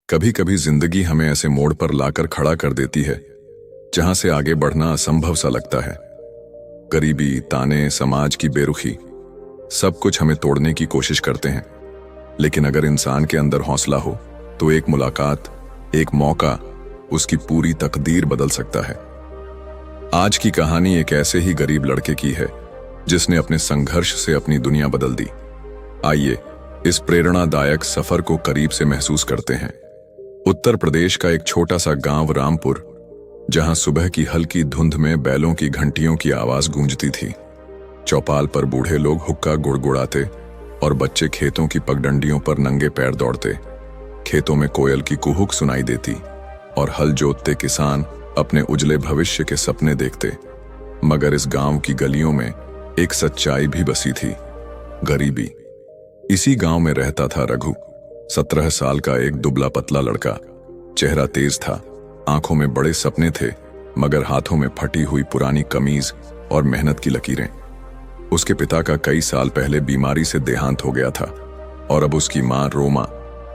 कभी कभी जिंदगी हमें ऐसे मोड़ पर लाकर खड़ा कर देती है जहां से आगे बढ़ना असंभव सा लगता है। गरीबी, ताने, समाज की बेरुखी, सब कुछ हमें तोड़ने की कोशिश करते हैं। लेकिन अगर इंसान के अंदर हौसला हो तो एक मुलाकात, एक मौका उसकी पूरी तकदीर बदल सकता है। आज की कहानी एक ऐसे ही गरीब लड़के की है जिसने अपने संघर्ष से अपनी दुनिया बदल दी। आइए इस प्रेरणादायक सफर को करीब से महसूस करते हैं। उत्तर प्रदेश का एक छोटा सा गांव रामपुर, जहां सुबह की हल्की धुंध में बैलों की घंटियों की आवाज गूंजती थी। चौपाल पर बूढ़े लोग हुक्का गुड़गुड़ाते और बच्चे खेतों की पगडंडियों पर नंगे पैर दौड़ते। खेतों में कोयल की कुहुक सुनाई देती और हल जोतते किसान अपने उजले भविष्य के सपने देखते। मगर इस गांव की गलियों में एक सच्चाई भी बसी थी, गरीबी। इसी गांव में रहता था रघु, 17 साल का एक दुबला पतला लड़का। चेहरा तेज था, आंखों में बड़े सपने थे, मगर हाथों में फटी हुई पुरानी कमीज और मेहनत की लकीरें। उसके पिता का कई साल पहले बीमारी से देहांत हो गया था और अब उसकी मां रोमा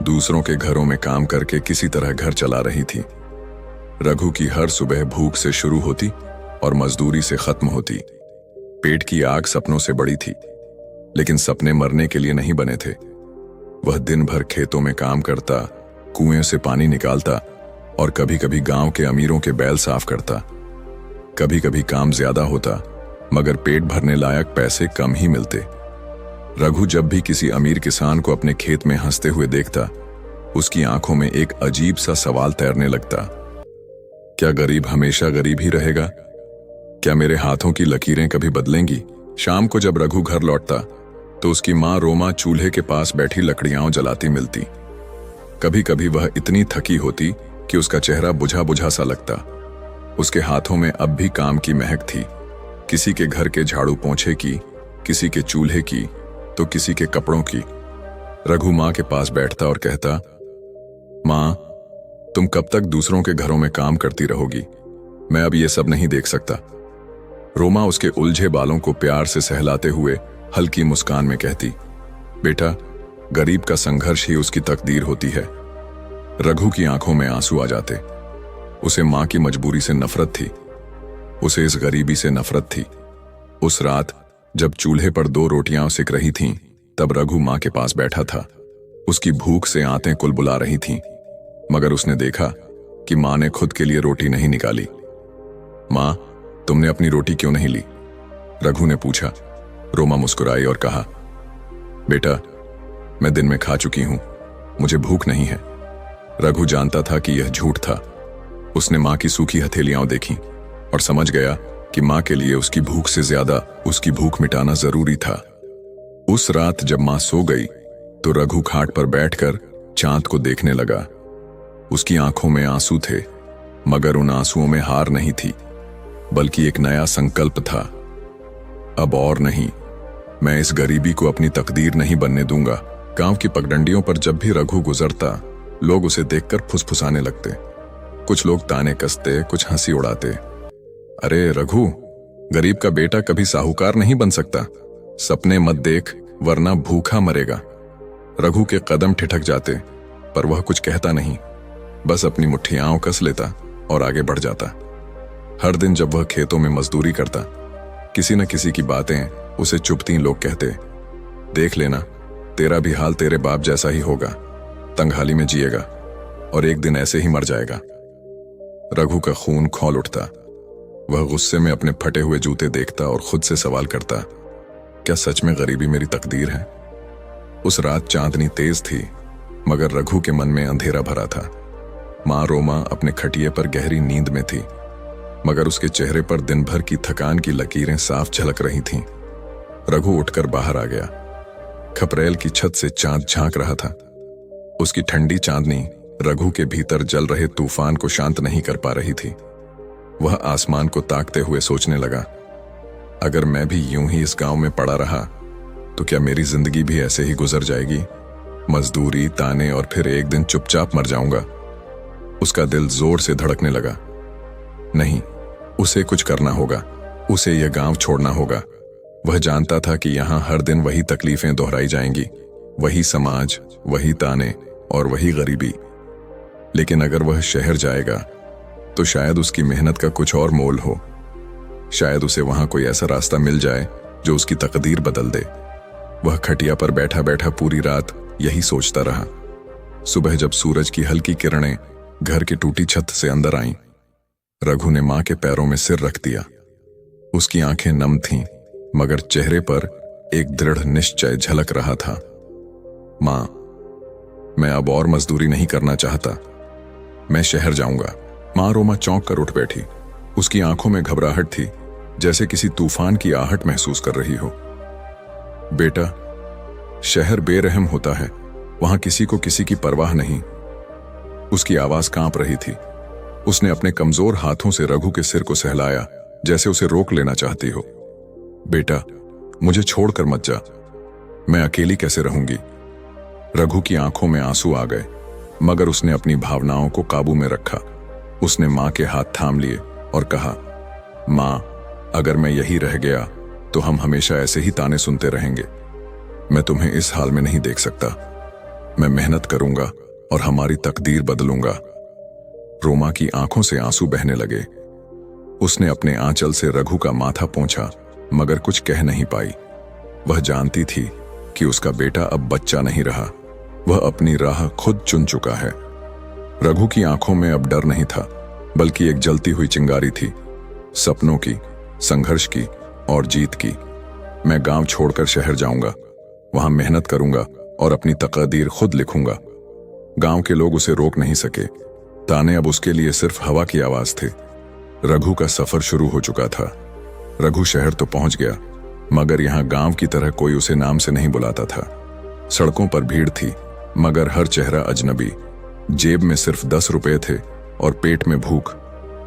दूसरों के घरों में काम करके किसी तरह घर चला रही थी। रघु की हर सुबह भूख से शुरू होती और मजदूरी से खत्म होती। पेट की आग सपनों से बड़ी थी, लेकिन सपने मरने के लिए नहीं बने थे। वह दिन भर खेतों में काम करता, कुएं से पानी निकालता और कभी कभी गांव के अमीरों के बैल साफ करता। कभी कभी काम ज्यादा होता, मगर पेट भरने लायक पैसे कम ही मिलते। रघु जब भी किसी अमीर किसान को अपने खेत में हंसते हुए देखता, उसकी आंखों में एक अजीब सा सवाल तैरने लगता। क्या गरीब हमेशा गरीब ही रहेगा? क्या मेरे हाथों की लकीरें कभी बदलेंगी? शाम को जब रघु घर लौटता तो उसकी मां रोमा चूल्हे के पास बैठी लकड़ियां जलाती मिलती। कभी कभी वह इतनी थकी होती कि उसका चेहरा बुझा बुझा सा लगता। उसके हाथों में अब भी काम की महक थी, किसी के घर के झाड़ू पोंछे की, किसी के चूल्हे की, तो किसी के कपड़ों की। रघु मां के पास बैठता और कहता, मां, तुम कब तक दूसरों के घरों में काम करती रहोगी? मैं अब ये सब नहीं देख सकता। रोमा उसके उलझे बालों को प्यार से सहलाते हुए हल्की मुस्कान में कहती, बेटा, गरीब का संघर्ष ही उसकी तकदीर होती है। रघु की आंखों में आंसू आ जाते। उसे मां की मजबूरी से नफरत थी, उसे इस गरीबी से नफरत थी। उस रात जब चूल्हे पर 2 रोटियां सिक रही थीं, तब रघु मां के पास बैठा था। उसकी भूख से आंतें कुलबुला रही थीं, मगर उसने देखा कि मां ने खुद के लिए रोटी नहीं निकाली। मां, तुमने अपनी रोटी क्यों नहीं ली? रघु ने पूछा। रोमा मुस्कुराई और कहा, बेटा, मैं दिन में खा चुकी हूं, मुझे भूख नहीं है। रघु जानता था कि यह झूठ था। उसने मां की सूखी हथेलियां देखी और समझ गया कि मां के लिए उसकी भूख से ज्यादा उसकी भूख मिटाना जरूरी था। उस रात जब मां सो गई तो रघु खाट पर बैठकर चांद को देखने लगा। उसकी आंखों में आंसू थे, मगर उन आंसुओं में हार नहीं थी, बल्कि एक नया संकल्प था। अब और नहीं, मैं इस गरीबी को अपनी तकदीर नहीं बनने दूंगा। गांव की पगडंडियों पर जब भी रघु गुजरता, लोग उसे देखकर फुसफुसाने लगते। कुछ लोग ताने कसते, कुछ हंसी उड़ाते। अरे रघु, गरीब का बेटा कभी साहूकार नहीं बन सकता। सपने मत देख, वरना भूखा मरेगा। रघु के कदम ठिठक जाते, पर वह कुछ कहता नहीं, बस अपनी मुट्ठियां कस लेता और आगे बढ़ जाता। हर दिन जब वह खेतों में मजदूरी करता, किसी न किसी की बातें उसे चुभती। लोग कहते, देख लेना, तेरा भी हाल तेरे बाप जैसा ही होगा, तंगहाली में जिएगा और एक दिन ऐसे ही मर जाएगा। रघु का खून खौल उठता। वह गुस्से में अपने फटे हुए जूते देखता और खुद से सवाल करता, क्या सच में गरीबी मेरी तकदीर है? उस रात चांदनी तेज थी, मगर रघु के मन में अंधेरा भरा था। मां रोमा अपने खटिये पर गहरी नींद में थी, मगर उसके चेहरे पर दिन भर की थकान की लकीरें साफ झलक रही थीं। रघु उठकर बाहर आ गया। खपरेल की छत से चांद झांक रहा था। उसकी ठंडी चांदनी रघु के भीतर जल रहे तूफान को शांत नहीं कर पा रही थी। वह आसमान को ताकते हुए सोचने लगा, अगर मैं भी यूं ही इस गांव में पड़ा रहा तो क्या मेरी जिंदगी भी ऐसे ही गुजर जाएगी? मजदूरी, ताने और फिर एक दिन चुपचाप मर जाऊंगा। उसका दिल जोर से धड़कने लगा। नहीं, उसे कुछ करना होगा, उसे यह गांव छोड़ना होगा। वह जानता था कि यहां हर दिन वही तकलीफें दोहराई जाएंगी, वही समाज, वही ताने और वही गरीबी। लेकिन अगर वह शहर जाएगा तो शायद उसकी मेहनत का कुछ और मोल हो। शायद उसे वहां कोई ऐसा रास्ता मिल जाए जो उसकी तकदीर बदल दे। वह खटिया पर बैठा बैठा पूरी रात यही सोचता रहा। सुबह जब सूरज की हल्की किरणें घर की टूटी छत से अंदर आईं, रघु ने मां के पैरों में सिर रख दिया। उसकी आंखें नम थीं, मगर चेहरे पर एक दृढ़ निश्चय झलक रहा था। मां, मैं अब और मजदूरी नहीं करना चाहता, मैं शहर जाऊंगा। मां रोमा चौंक कर उठ बैठी। उसकी आंखों में घबराहट थी, जैसे किसी तूफान की आहट महसूस कर रही हो। बेटा, शहर बेरहम होता है, वहां किसी को किसी की परवाह नहीं। उसकी आवाज कांप रही थी। उसने अपने कमजोर हाथों से रघु के सिर को सहलाया, जैसे उसे रोक लेना चाहती हो। बेटा, मुझे छोड़कर मत जा, मैं अकेली कैसे रहूंगी। रघु की आंखों में आंसू आ गए, मगर उसने अपनी भावनाओं को काबू में रखा। उसने मां के हाथ थाम लिए और कहा, मां, अगर मैं यही रह गया तो हम हमेशा ऐसे ही ताने सुनते रहेंगे। मैं तुम्हें इस हाल में नहीं देख सकता। मैं मेहनत करूंगा और हमारी तकदीर बदलूंगा। रोमा की आंखों से आंसू बहने लगे। उसने अपने आंचल से रघु का माथा पोंछा, मगर कुछ कह नहीं पाई। वह जानती थी कि उसका बेटा अब बच्चा नहीं रहा, वह अपनी राह खुद चुन चुका है। रघु की आंखों में अब डर नहीं था, बल्कि एक जलती हुई चिंगारी थी, सपनों की, संघर्ष की और जीत की। मैं गांव छोड़कर शहर जाऊंगा, वहां मेहनत करूंगा और अपनी तकदीर खुद लिखूंगा। गांव के लोग उसे रोक नहीं सके। ताने अब उसके लिए सिर्फ हवा की आवाज थे। रघु का सफर शुरू हो चुका था। रघु शहर तो पहुंच गया, मगर यहां गांव की तरह कोई उसे नाम से नहीं बुलाता था। सड़कों पर भीड़ थी, मगर हर चेहरा अजनबी। जेब में सिर्फ 10 रुपए थे और पेट में भूख।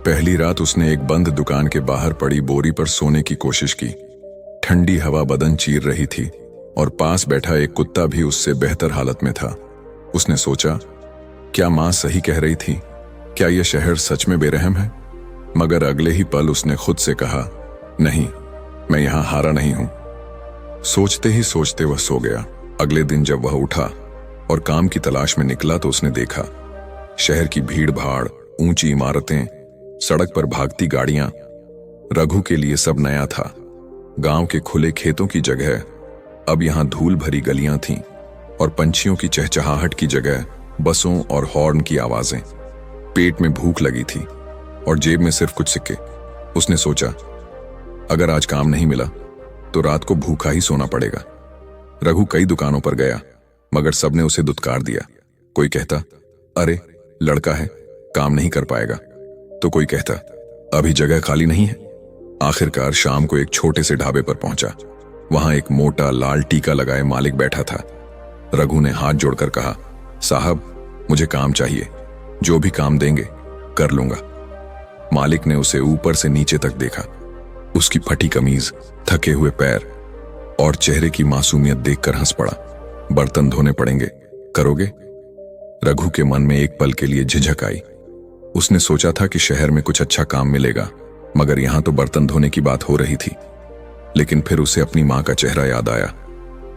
पहली रात उसने एक बंद दुकान के बाहर पड़ी बोरी पर सोने की कोशिश की। ठंडी हवा बदन चीर रही थी और पास बैठा एक कुत्ता भी उससे बेहतर हालत में था। उसने सोचा, क्या मां सही कह रही थी? क्या यह शहर सच में बेरहम है? मगर अगले ही पल उसने खुद से कहा, नहीं, मैं यहां हारा नहीं हूं। सोचते ही सोचते वह सो गया। अगले दिन जब वह उठा और काम की तलाश में निकला तो उसने देखा, शहर की भीड़ भाड़, ऊंची इमारतें, सड़क पर भागती गाड़ियां। रघु के लिए सब नया था। गांव के खुले खेतों की जगह अब यहां धूल भरी गलियां थीं और पंछियों की चहचहाहट की जगह बसों और हॉर्न की आवाजें। पेट में भूख लगी थी और जेब में सिर्फ कुछ सिक्के। उसने सोचा, अगर आज काम नहीं मिला तो रात को भूखा ही सोना पड़ेगा। रघु कई दुकानों पर गया, मगर सबने उसे दुत्कार दिया। कोई कहता, अरे लड़का है, काम नहीं कर पाएगा। तो कोई कहता, अभी जगह खाली नहीं है। आखिरकार शाम को एक छोटे से ढाबे पर पहुंचा। वहां एक मोटा लाल टीका लगाए मालिक बैठा था। रघु ने हाथ जोड़कर कहा, साहब, मुझे काम चाहिए, जो भी काम देंगे कर लूंगा। मालिक ने उसे ऊपर से नीचे तक देखा। उसकी फटी कमीज, थके हुए पैर और चेहरे की मासूमियत देखकर हंस पड़ा। बर्तन धोने पड़ेंगे, करोगे? रघु के मन में एक पल के लिए झिझक आई। उसने सोचा था कि शहर में कुछ अच्छा काम मिलेगा, मगर यहां तो बर्तन धोने की बात हो रही थी। लेकिन फिर उसे अपनी मां का चेहरा याद आया।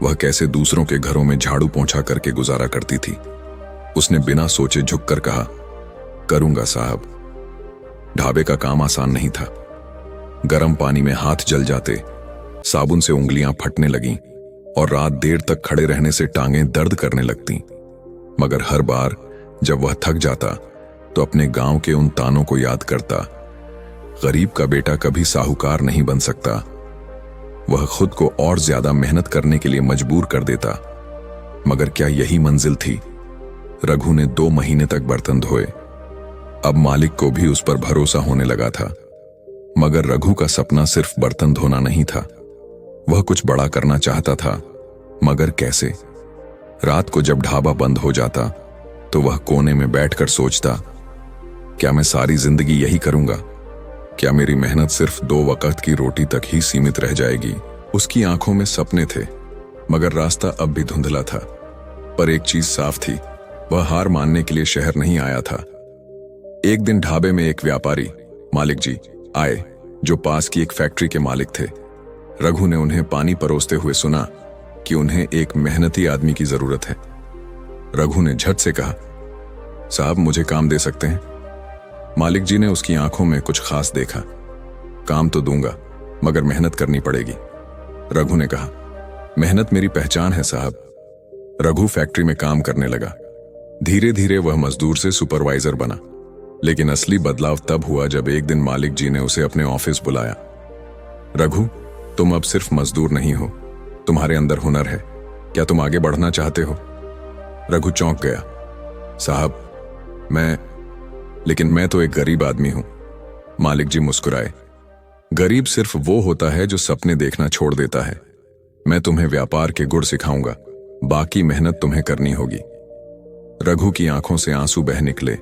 वह कैसे दूसरों के घरों में झाड़ू पोंछा करके गुजारा करती थी। उसने बिना सोचे झुककर कहा, करूंगा साहब। ढाबे का काम आसान नहीं था। गर्म पानी में हाथ जल जाते, साबुन से उंगलियां फटने लगीं और रात देर तक खड़े रहने से टांगें दर्द करने लगतीं। मगर हर बार जब वह थक जाता तो अपने गांव के उन तानों को याद करता, गरीब का बेटा कभी साहूकार नहीं बन सकता। वह खुद को और ज्यादा मेहनत करने के लिए मजबूर कर देता। मगर क्या यही मंजिल थी? रघु ने 2 महीने तक बर्तन धोए। अब मालिक को भी उस पर भरोसा होने लगा था। मगर रघु का सपना सिर्फ बर्तन धोना नहीं था। वह कुछ बड़ा करना चाहता था, मगर कैसे? रात को जब ढाबा बंद हो जाता तो वह कोने में बैठकर सोचता, क्या मैं सारी जिंदगी यही करूंगा? क्या मेरी मेहनत सिर्फ 2 वक्त की रोटी तक ही सीमित रह जाएगी? उसकी आंखों में सपने थे, मगर रास्ता अब भी धुंधला था। पर एक चीज साफ थी, वह हार मानने के लिए शहर नहीं आया था। एक दिन ढाबे में एक व्यापारी, मालिक जी, आए, जो पास की एक फैक्ट्री के मालिक थे। रघु ने उन्हें पानी परोसते हुए सुना कि उन्हें एक मेहनती आदमी की जरूरत है। रघु ने झट से कहा, साहब, मुझे काम दे सकते हैं? मालिक जी ने उसकी आंखों में कुछ खास देखा। काम तो दूंगा, मगर मेहनत करनी पड़ेगी। रघु ने कहा, मेहनत मेरी पहचान है साहब। रघु फैक्ट्री में काम करने लगा। धीरे धीरे वह मजदूर से सुपरवाइजर बना। लेकिन असली बदलाव तब हुआ जब एक दिन मालिक जी ने उसे अपने ऑफिस बुलाया। रघु, तुम अब सिर्फ मजदूर नहीं हो, तुम्हारे अंदर हुनर है। क्या तुम आगे बढ़ना चाहते हो? रघु चौंक गया। साहब, लेकिन मैं तो एक गरीब आदमी हूं। मालिक जी मुस्कुराए। गरीब सिर्फ वो होता है जो सपने देखना छोड़ देता है। मैं तुम्हें व्यापार के गुर सिखाऊंगा, बाकी मेहनत तुम्हें करनी होगी। रघु की आंखों से आंसू बह निकले।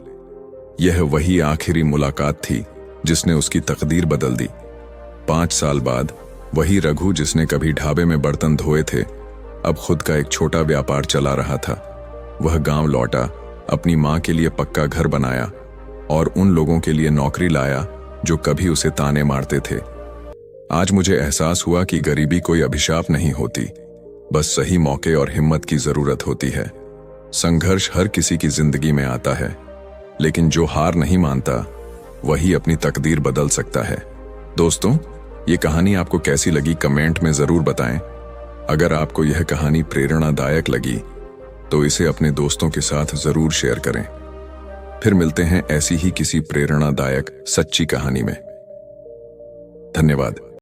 यह वही आखिरी मुलाकात थी जिसने उसकी तकदीर बदल दी। 5 साल बाद वही रघु जिसने कभी ढाबे में बर्तन धोए थे, अब खुद का एक छोटा व्यापार चला रहा था। वह गांव लौटा, अपनी मां के लिए पक्का घर बनाया और उन लोगों के लिए नौकरी लाया जो कभी उसे ताने मारते थे। आज मुझे एहसास हुआ कि गरीबी कोई अभिशाप नहीं होती, बस सही मौके और हिम्मत की जरूरत होती है। संघर्ष हर किसी की जिंदगी में आता है, लेकिन जो हार नहीं मानता वही अपनी तकदीर बदल सकता है। दोस्तों, ये कहानी आपको कैसी लगी कमेंट में जरूर बताएं। अगर आपको यह कहानी प्रेरणादायक लगी तो इसे अपने दोस्तों के साथ जरूर शेयर करें। फिर मिलते हैं ऐसी ही किसी प्रेरणादायक सच्ची कहानी में। धन्यवाद।